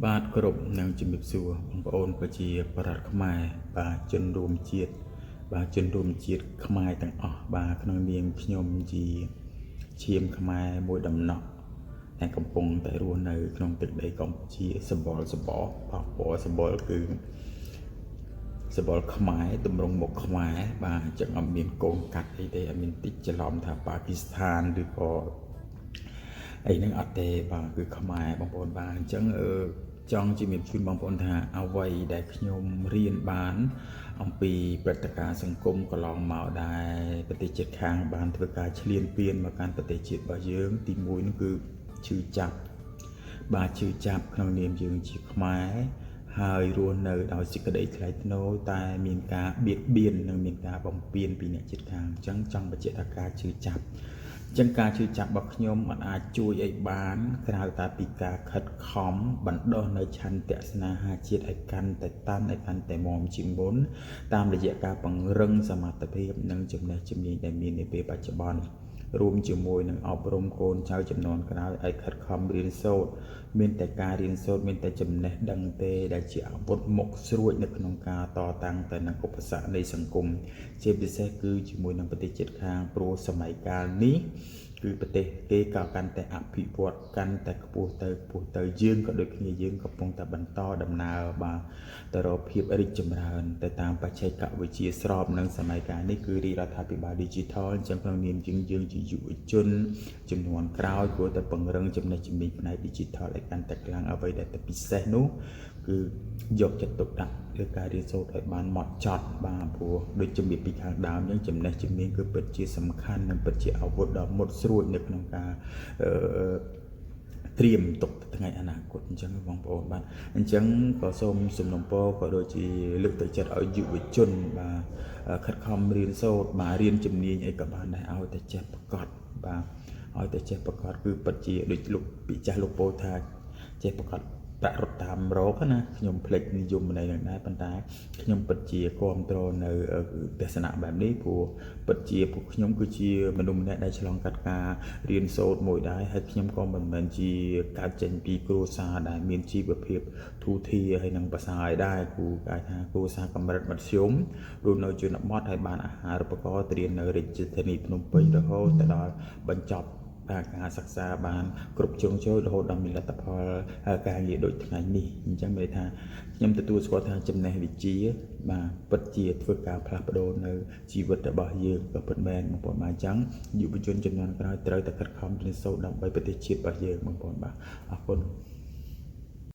បាទគ្រប់នឹងជំរាបសួរបងប្អូនប្រជាប្រដ្ឋខ្មែរបាទជនរួមជាតិខ្មែរទាំងអស់បាទក្នុងនាមខ្ញុំជាឈាមខ្មែរមួយដំណក់តែកំពុងតែរស់នៅក្នុងទឹកដីកម្ពុជាសម្បល់សម្បល់សម្បល់គឺសម្បល់ខ្មែរតម្រង់មុខខ្មែរបាទអញ្ចឹងអត់មានកូនកាត់អីទេអត់មានតិចច្រឡំថាប៉ាគីស្ថានឬក៏អីហ្នឹងអត់ទេបាទគឺខ្មែរបងប្អូនបាទអញ្ចឹងចង់ជំរាបជូនបងប្អូនថាអ្វីដែលខ្ញុំរៀនបានអំពីព្រឹត្តិការណ៍សង្គមកន្លងមកដែរប្រទេសជិតខាងបានធ្វើការឈ្លានពានមកកាន់ប្រទេសជាតិរបស់យើងទី1នោះគឺឈឺចាប់បាទឈឺចាប់ក្នុងនាមយើងជាខ្មែរហើយរស់នៅដោយសេចក្តីថ្លៃថ្នូរតែមានការបៀតបៀននិងមានការបំពានពីអ្នកជិតខាងអញ្ចឹងចង់បញ្ជាក់ថាការឈឺចាប់ចឹងការជឿចាប់របស់ខ្ញុំអាចជួយឲ្យបានក្រៅតែពីការខិតខំបណ្ដុះនៅឆន្ទៈស្នេហាជាតិឲ្យកាន់តែតាន់ឲ្យកាន់តែមាំជាងមុនតាមរយៈការពង្រឹងសមត្ថភាពនិងចំណេះជំនាញដែលមាននាពេលបច្ចុប្បន្នរួមជាមួយនឹងអប់រំកូនចៅចំនួនក្រោយឲ្យខិតខំរៀនសូត្រមានតែការរៀនសូត្រមានតែចំណេះដឹងទេដែលជាអាវុធមុខស្រួចនៅក្នុងការតតាំងទៅនឹងឧបសគ្គនៃសង្គមជាពិសេសគឺជាមួយនឹងប្រទេសជិតខាងព្រោះសម័យកាលនេះគឺប្រទេសគេក៏កាន់តែអភិវឌ្ឍកាន់តែខ្ពស់ទៅយើងក៏ដូចគ្នាយើងកំពុងតែបន្តដំណើរបាទទៅរកភាពរីកចម្រើនទៅតាមបច្ចេកវិទ្យាស្របនឹងសម័យកាលនេះគឺរដ្ឋាភិបាល Digital អញ្ចឹងក្នុងនាមយើងជាយុវជនចំនួនក្រោយគួរតែពង្រឹងចំណេះជំនាញផ្នែក Digital ឲ្យកាន់តែខ្លាំងអ្វីដែលតែពិសេសនោះគឺយកចិត្តទុកដាក់លើការរៀនសូត្រឲ្យបានហ្មត់ចត់បាទព្រោះដូចជំរាបពីខាងដើមអញ្ចឹងចំណេះជំនាញគឺពិតជាសំខាន់និងពិតជាអាវុធដ៏មុតស្រួចនៅក្នុងការត្រៀមទុកថ្ងៃអនាគតអញ្ចឹងបងប្អូនបាទអញ្ចឹងក៏សូមសំណូមពរក៏ដូចជាលើកទឹកចិត្តឲ្យយុវជនបាទខិតខំរៀនសូត្របាទរៀនជំនាញអីក៏បានដែរឲ្យតែចេះប្រកបបាទឲ្យតែចេះប្រកបគឺពិតជាដូចលោកពីចាស់លោកពោលថាចេះប្រកបប្រាក់រត់តាមរោគណាខ្ញុំភ្លេចនិយមន័យនឹងដែរប៉ុន្តែខ្ញុំពិតជាគ្រប់គ្រងនៅទស្សនៈបែបនេះព្រោះពិតជាពួកខ្ញុំគឺជាមនុស្សម្នាក់ដែលឆ្លងកាត់ការរៀនសូត្រមួយដែរហើយខ្ញុំក៏មិនមែនជាកើតចេញពីគ្រួសារដែលមានជីវភាពធូរធារហើយនឹងប្រសើរដែរគូកាយថាគ្រួសារកម្រិតមធ្យមរស់នៅជនបទហើយបានអាហារូបករណ៍ត្រៀននៅរាជធានីភ្នំពេញរហូតទៅដល់បញ្ចប់ការសិក្សាបានគ្រប់ជ្រុងជ្រោយរហូតដល់មានលទ្ធផលការងារដូចថ្ងៃនេះអញ្ចឹងមានន័យថាខ្ញុំទទួលស្គាល់ថាចំណេះវិជ្ជាបាទពិតជាធ្វើការផ្លាស់ប្ដូរនៅជីវិតរបស់យើងក៏ពិតមែនបងប្អូនបាទអញ្ចឹងយុវជនជំនាន់ក្រោយត្រូវតែខិតខំរៀនសូត្រដើម្បីប្រទេសជាតិរបស់យើងបងប្អូនបាទអរគុណ